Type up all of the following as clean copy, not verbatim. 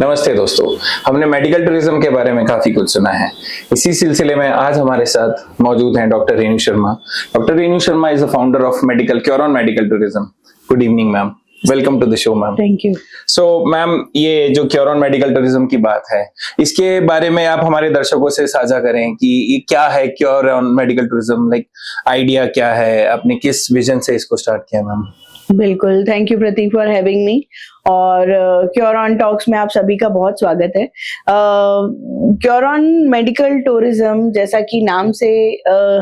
नमस्ते दोस्तों, हमने मेडिकल टूरिज्म के बारे में काफी कुछ सुना है। इसी सिलसिले में आज हमारे साथ मौजूद हैं doctor Renu Sharma. Doctor Renu Sharma is the founder of Curon medical tourism. Good evening ma'am, welcome to the show ma'am. Thank you. So ma'am, ये जो क्योरॉन मेडिकल टूरिज्म की बात है, इसके बारे में आप हमारे दर्शकों से साझा करें कि ये क्या है क्योरॉन मेडिकल टूरिज्म, लाइक आइडिया क्या है, आपने किस विजन से इसको स्टार्ट किया मैम? बिल्कुल, thank you Prateek for having me. और क्योरॉन टॉक्स में आप सभी का बहुत स्वागत है। क्योरॉन मेडिकल टूरिज्म, जैसा कि नाम से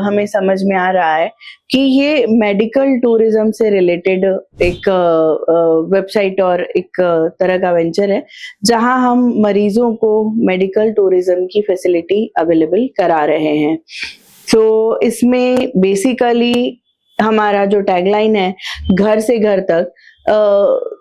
हमें समझ में आ रहा है कि ये मेडिकल टूरिज्म से रिलेटेड एक वेबसाइट और एक तरह का वेंचर है, जहां हम मरीजों को मेडिकल टूरिज्म की फैसिलिटी अवेलेबल करा रहे हैं। तो इसमें बेसिकली हमारा जो टैगलाइन है, घर से घर तक,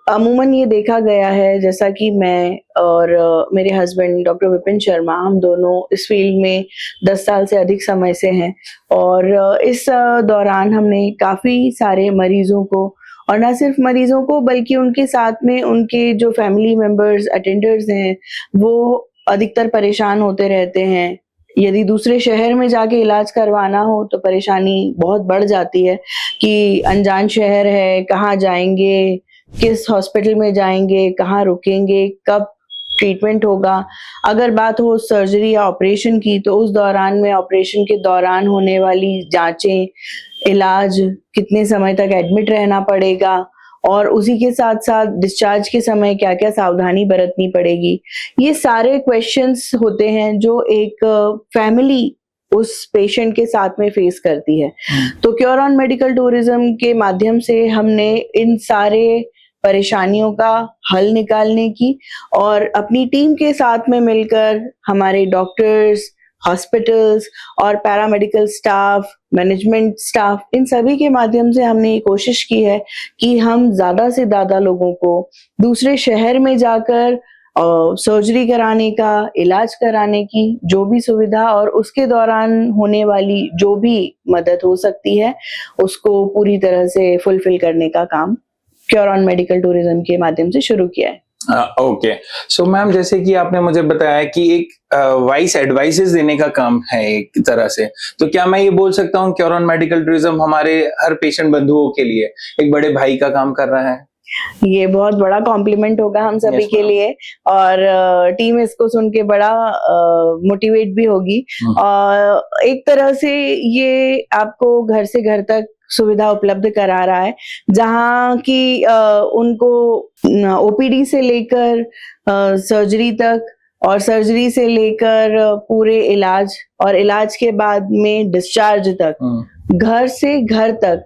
अमूमन ये देखा गया है, जैसा कि मैं और मेरे हस्बैंड डॉक्टर विपिन शर्मा, हम दोनों इस फील्ड में 10 साल से अधिक समय से हैं। और इस दौरान हमने काफ़ी सारे मरीजों को, और न सिर्फ मरीजों को बल्कि उनके साथ में उनके जो फैमिली मेंबर्स, अटेंडर्स हैं, वो अधिकतर परेशान होते रहते हैं। यदि दूसरे शहर में जाके इलाज करवाना हो तो परेशानी बहुत बढ़ जाती है कि अनजान शहर है, कहाँ जाएंगे, किस हॉस्पिटल में जाएंगे, कहाँ रुकेंगे, कब ट्रीटमेंट होगा। अगर बात हो सर्जरी या ऑपरेशन की, तो उस दौरान में, ऑपरेशन के दौरान होने वाली जांचें, इलाज, कितने समय तक एडमिट रहना पड़ेगा, और उसी के साथ साथ डिस्चार्ज के समय क्या क्या सावधानी बरतनी पड़ेगी। ये सारे क्वेश्चंस होते हैं जो एक फैमिली उस पेशेंट के साथ में फेस करती है। तो क्योरॉन मेडिकल टूरिज्म के माध्यम से हमने इन सारे परेशानियों का हल निकालने की, और अपनी टीम के साथ में मिलकर हमारे डॉक्टर्स, हॉस्पिटल्स और पैरामेडिकल स्टाफ, मैनेजमेंट स्टाफ, इन सभी के माध्यम से हमने ये कोशिश की है कि हम ज़्यादा से ज़्यादा लोगों को दूसरे शहर में जाकर सर्जरी कराने का, इलाज कराने की जो भी सुविधा और उसके दौरान होने वाली जो भी मदद हो सकती है, उसको पूरी तरह से फुलफिल करने का काम क्योरॉन मेडिकल टूरिज्म के माध्यम से शुरू किया है। ओके, सो मैम, जैसे कि आपने मुझे बताया कि एक वाइस एडवाइसेस देने का काम है एक तरह से, तो क्या मैं ये बोल सकता हूँ क्योरॉन मेडिकल टूरिज्म हमारे हर पेशेंट बंधुओं के लिए एक बड़े भाई का काम कर रहा है? ये बहुत बड़ा कॉम्प्लीमेंट होगा हम सभी के लिए, और टीम इसको सुन के बड़ा मोटिवेट भी होगी। एक तरह से ये आपको घर से घर तक सुविधा उपलब्ध करा रहा है, जहाँ की उनको ओपीडी से लेकर सर्जरी तक, और सर्जरी से लेकर पूरे इलाज, और इलाज के बाद में डिस्चार्ज तक, घर से घर तक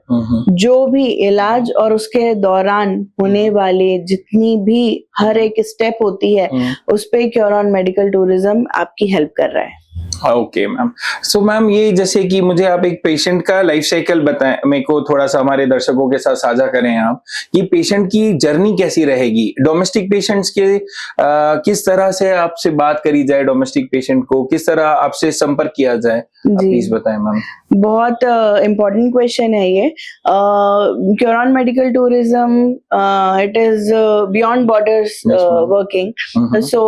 जो भी इलाज और उसके दौरान होने वाले जितनी भी हर एक स्टेप होती है, उस पे क्योरॉन मेडिकल टूरिज्म आपकी हेल्प कर रहा है। ओके मैम, सो मैम, ये जैसे कि मुझे आप एक पेशेंट का लाइफ साइकिल बताएं, मेरे को थोड़ा सा हमारे दर्शकों के साथ साझा करें आप कि पेशेंट की जर्नी कैसी रहेगी। डोमेस्टिक पेशेंट्स के किस तरह से आपसे बात करी जाए, डोमेस्टिक पेशेंट को किस तरह आपसे संपर्क किया जाए, प्लीज बताएं मैम। बहुत इम्पोर्टेंट क्वेश्चन है ये। Curon medical tourism, it is beyond borders working, so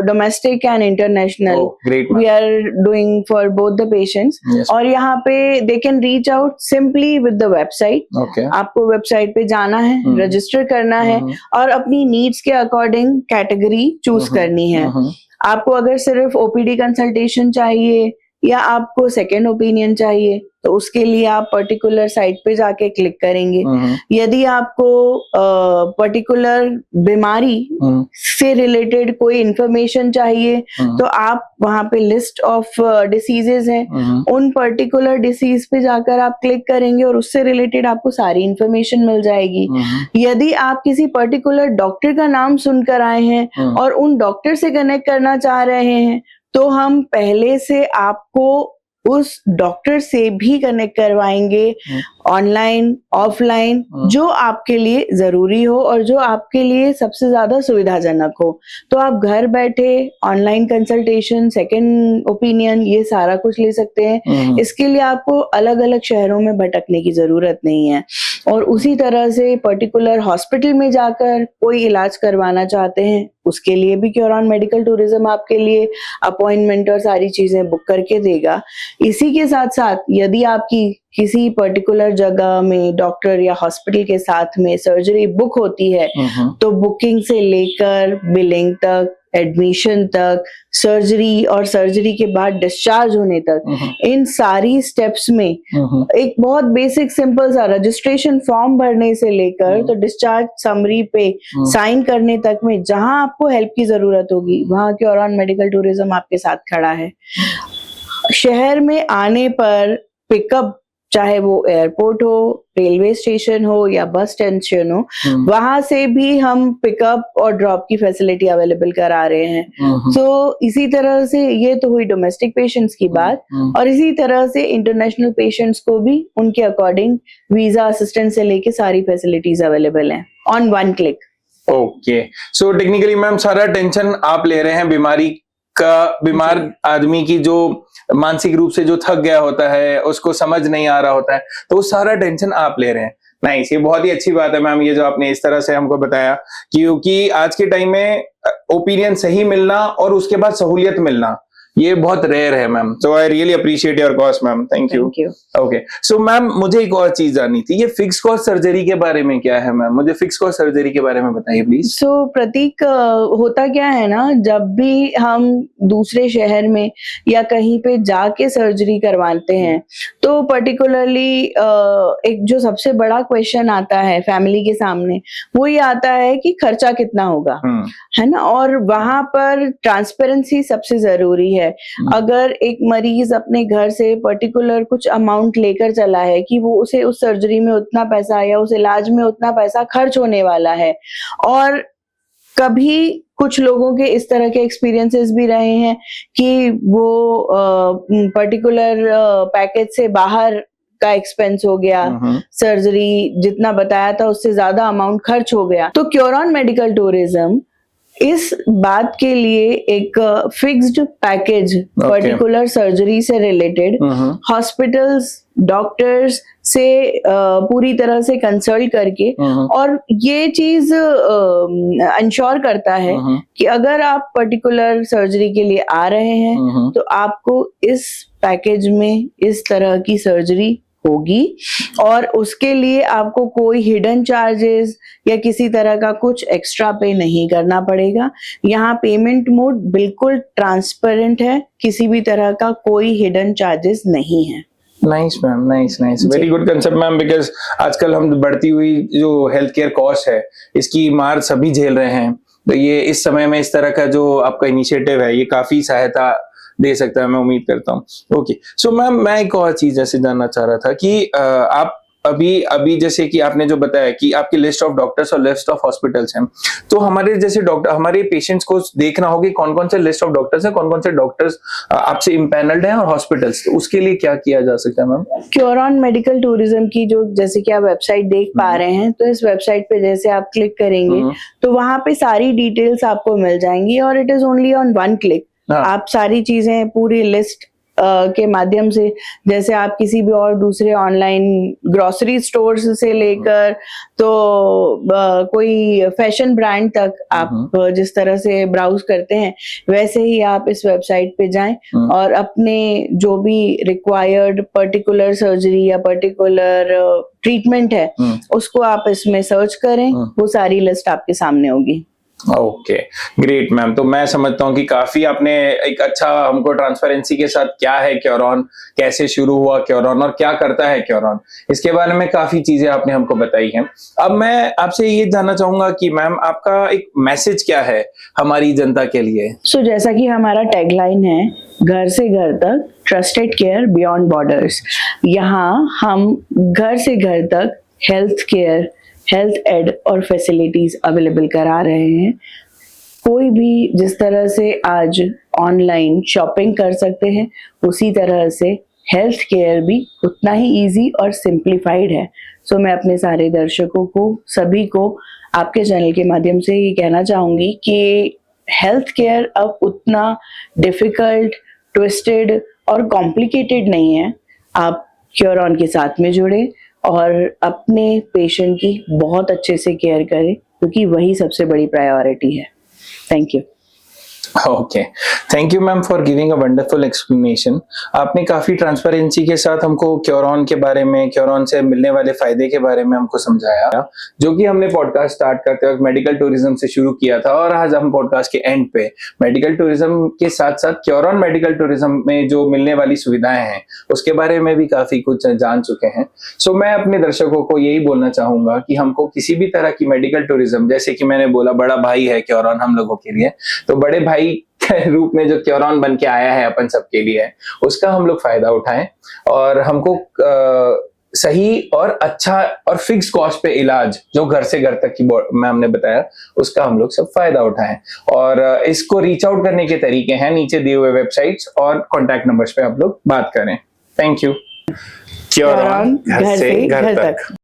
domestic and international we are doing for both the patients. और यहाँ पे they can reach out simply with the website. आपको website पे जाना है, रजिस्टर करना है, और अपनी नीड्स के अकॉर्डिंग कैटेगरी चूज करनी है। आपको अगर सिर्फ ओपीडी कंसल्टेशन चाहिए या आपको सेकेंड ओपिनियन चाहिए, तो उसके लिए आप पर्टिकुलर साइट पे जाके क्लिक करेंगे। यदि आपको पर्टिकुलर बीमारी से रिलेटेड कोई इंफॉर्मेशन चाहिए, तो आप वहां पे लिस्ट ऑफ डिसीजेज हैं, उन पर्टिकुलर डिसीज पे जाकर आप क्लिक करेंगे और उससे रिलेटेड आपको सारी इंफॉर्मेशन मिल जाएगी। यदि आप किसी पर्टिकुलर डॉक्टर का नाम सुनकर आए हैं और उन डॉक्टर से कनेक्ट करना चाह रहे हैं, तो हम पहले से आपको उस डॉक्टर से भी कनेक्ट करवाएंगे, ऑनलाइन, ऑफलाइन, जो आपके लिए जरूरी हो और जो आपके लिए सबसे ज्यादा सुविधाजनक हो। तो आप घर बैठे ऑनलाइन कंसल्टेशन, सेकंड ओपिनियन, ये सारा कुछ ले सकते हैं। इसके लिए आपको अलग अलग शहरों में भटकने की जरूरत नहीं है। और उसी तरह से पर्टिकुलर हॉस्पिटल में जाकर कोई इलाज करवाना चाहते हैं, उसके लिए भी क्योरॉन मेडिकल टूरिज्म आपके लिए अपॉइंटमेंट और सारी चीजें बुक करके देगा। इसी के साथ साथ यदि आपकी किसी पर्टिकुलर जगह में डॉक्टर या हॉस्पिटल के साथ में सर्जरी बुक होती है, तो बुकिंग से लेकर बिलिंग तक, एडमिशन तक, सर्जरी और सर्जरी के बाद डिस्चार्ज होने तक, इन सारी स्टेप्स में एक बहुत बेसिक सिंपल सा रजिस्ट्रेशन फॉर्म भरने से लेकर तो डिस्चार्ज समरी पे साइन करने तक में जहां आपको हेल्प की जरूरत होगी, वहां क्योरॉन मेडिकल टूरिज्म आपके साथ खड़ा है। शहर में आने पर पिकअप, चाहे वो एयरपोर्ट हो, रेलवे स्टेशन हो या बस स्टेशन हो, वहां से भी हम पिकअप और ड्रॉप की फैसिलिटी अवेलेबल करा रहे हैं। तो इसी तरह से ये तो हुई डोमेस्टिक पेशेंट्स की बात, और इसी तरह से इंटरनेशनल पेशेंट्स को भी उनके अकॉर्डिंग वीजा असिस्टेंस से लेके सारी फैसिलिटीज अवेलेबल हैं on one click. Okay, so technically ma'am सारा टेंशन आप ले रहे हैं बीमारी का, बीमार आदमी की जो मानसिक रूप से जो थक गया होता है, उसको समझ नहीं आ रहा होता है, तो वो सारा टेंशन आप ले रहे हैं। नाइस, ये बहुत ही अच्छी बात है मैम, ये जो आपने इस तरह से हमको बताया, क्योंकि आज के टाइम में ओपिनियन सही मिलना और उसके बाद सहूलियत मिलना, ये बहुत रेयर है ma'am. So I really appreciate your cost ma'am, thank you. Okay, so ma'am मुझे एक और चीज जाननी थी, ये फिक्स कॉस्ट सर्जरी के बारे में क्या है मैम? मुझे फिक्स कॉस्ट सर्जरी के बारे में बताइए प्लीज। सो प्रतीक, होता क्या है ना, जब भी हम दूसरे शहर में या कहीं पे जाके सर्जरी करवाते हैं, तो पर्टिकुलरली एक जो सबसे बड़ा क्वेश्चन आता है फैमिली के सामने, वो ये आता है कि खर्चा कितना होगा, है ना। और वहां पर ट्रांसपेरेंसी सबसे जरूरी है। अगर एक मरीज अपने घर से पर्टिकुलर कुछ अमाउंट लेकर चला है कि वो उसे उस सर्जरी में उतना पैसा या उस इलाज में उतना पैसा खर्च होने वाला है, और कभी कुछ लोगों के इस तरह के एक्सपीरियंसेस भी रहे हैं कि वो पर्टिकुलर पैकेज से बाहर का एक्सपेंस हो गया, सर्जरी जितना बताया था उससे ज्यादा अमाउंट खर्च हो गया, तो क्योरॉन मेडिकल टूरिज्म इस बात के लिए एक फिक्स्ड पैकेज पर्टिकुलर सर्जरी से रिलेटेड हॉस्पिटल्स, डॉक्टर्स से पूरी तरह से कंसल्ट करके, और ये चीज इंश्योर करता है कि अगर आप पर्टिकुलर सर्जरी के लिए आ रहे हैं तो आपको इस पैकेज में इस तरह की सर्जरी होगी, और उसके लिए आपको कोई हिडन चार्जेस या किसी तरह का कुछ एक्स्ट्रा पे नहीं करना पड़ेगा। यहाँ पेमेंट मोड बिल्कुल ट्रांसपेरेंट है, किसी भी तरह का कोई हिडन चार्जेस नहीं है। Nice ma'am, nice nice, very good concept ma'am, because आजकल हम बढ़ती हुई जो हेल्थ केयर कॉस्ट है, इसकी मार सभी झेल रहे हैं, तो ये इस समय में इस तरह का जो आपका इनिशिएटिव है, ये काफी सहायता दे सकता है, मैं उम्मीद करता हूँ। ओके, सो मैम मैं एक और चीज ऐसे जानना चाह रहा था कि आप अभी जैसे कि आपने जो बताया कि आपकी लिस्ट ऑफ डॉक्टर्स और लिस्ट ऑफ हॉस्पिटल्स हैं, तो हमारे जैसे डॉक्टर, हमारे पेशेंट्स को देखना होगी कौन कौन से लिस्ट ऑफ डॉक्टर्स हैं, कौन कौन से डॉक्टर्स आपसे इम्पैनल्ड हैं, और हॉस्पिटल्स, तो उसके लिए क्या किया जा सकता है मैम? क्योरॉन मेडिकल टूरिज्म की जो, जैसे कि आप वेबसाइट देख पा रहे हैं, तो इस वेबसाइट पे जैसे आप क्लिक करेंगे तो वहां पे सारी डिटेल्स आपको मिल जाएंगी, और it is only on one click. आप सारी चीजें पूरी लिस्ट के माध्यम से, जैसे आप किसी भी और दूसरे ऑनलाइन ग्रोसरी स्टोर्स से लेकर तो कोई फैशन ब्रांड तक आप जिस तरह से ब्राउज करते हैं, वैसे ही आप इस वेबसाइट पे जाएं और अपने जो भी रिक्वायर्ड पर्टिकुलर सर्जरी या पर्टिकुलर ट्रीटमेंट है उसको आप इसमें सर्च करें, वो सारी लिस्ट आपके सामने होगी। Okay, great ma'am. तो मैं समझता हूँ कि काफी आपने एक अच्छा हमको ट्रांसपेरेंसी के साथ क्या है क्योरॉन, कैसे शुरू हुआ क्योरॉन और क्या करता है क्योरॉन, इसके बारे में काफी चीजें आपने हमको बताई हैं। अब मैं आपसे ये जानना चाहूंगा कि मैम आपका एक मैसेज क्या है हमारी जनता के लिए? सो जैसा कि हमारा टैगलाइन है, घर से घर तक ट्रस्टेड केयर बियॉन्ड बॉर्डर्स। यहाँ हम घर से घर तक हेल्थ केयर, हेल्थ एड और फैसिलिटीज अवेलेबल करा रहे हैं। कोई भी जिस तरह से आज ऑनलाइन शॉपिंग कर सकते हैं, उसी तरह से हेल्थ केयर भी उतना ही इजी और सिंप्लीफाइड है। सो मैं अपने सारे दर्शकों को, सभी को आपके चैनल के माध्यम से ये कहना चाहूंगी कि हेल्थ केयर अब उतना डिफिकल्ट, ट्विस्टेड और कॉम्प्लिकेटेड नहीं है। आप क्योरॉन के साथ में जुड़े और अपने पेशेंट की बहुत अच्छे से केयर करें, क्योंकि वही सबसे बड़ी प्रायोरिटी है। Thank you. Okay, thank you ma'am for giving a wonderful explanation. आपने काफी ट्रांसपेरेंसी के साथ हमको क्योरॉन के बारे में, क्योरॉन से मिलने वाले फायदे के बारे में हमको समझाया, जो कि हमने पॉडकास्ट स्टार्ट करते वक्त मेडिकल टूरिज्म से शुरू किया था, और आज हम पॉडकास्ट के एंड पे मेडिकल टूरिज्म के साथ साथ क्योरॉन मेडिकल टूरिज्म में जो मिलने वाली सुविधाएं हैं उसके बारे में भी काफी कुछ जान चुके हैं। सो मैं अपने दर्शकों को यही बोलना चाहूंगा कि हमको किसी भी तरह की मेडिकल टूरिज्म, जैसे कि मैंने बोला बड़ा भाई है क्योरॉन हम लोगों के लिए, तो बड़े भाई के रूप में जो क्योरॉन बन के आया है अपन सबके लिए, उसका हम लोग फायदा उठाएं और हमको सही और अच्छा और फिक्स कॉस्ट पे इलाज जो घर से घर तक की मैं हमने बताया, उसका हम लोग सब फायदा उठाएं। और इसको रीच आउट करने के तरीके हैं नीचे दिए हुए वेबसाइट्स और कॉन्टैक्ट नंबर्स पे आप लोग बात करें। Thank you. क्योरॉन घर से घर तक।